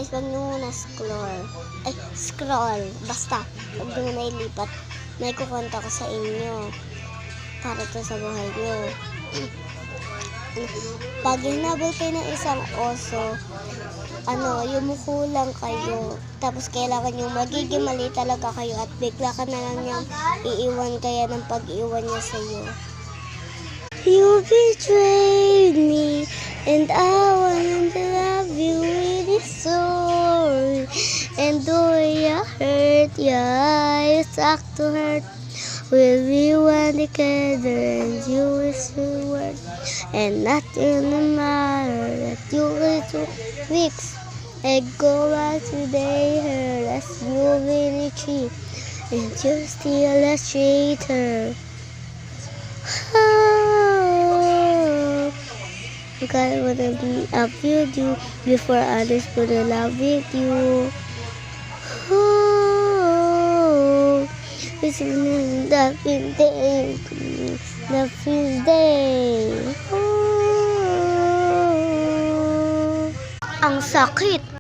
guys, wag nyo muna scroll. Basta, wag nyo muna ilipat. May kukwenta ko sa inyo. Para to sa buhay nyo. Pag hinabol kayo ng isang oso, yumuko lang kayo. Tapos kailangan yung magiging mali talaga kayo at bigla ka na lang niyang iiwan kaya ng pag-iwan niya sa'yo. You betrayed me and I want to love you really sorry. And though you hurt, I stuck to hurt. We'll be one together and you is the word. And nothing no matter that you will 2 weeks. And go out today, her as you really cheat. And you still a traitor. God wanna be up with you before others gonna love with you. This is the fifth day. The fifth day. Ang sakit.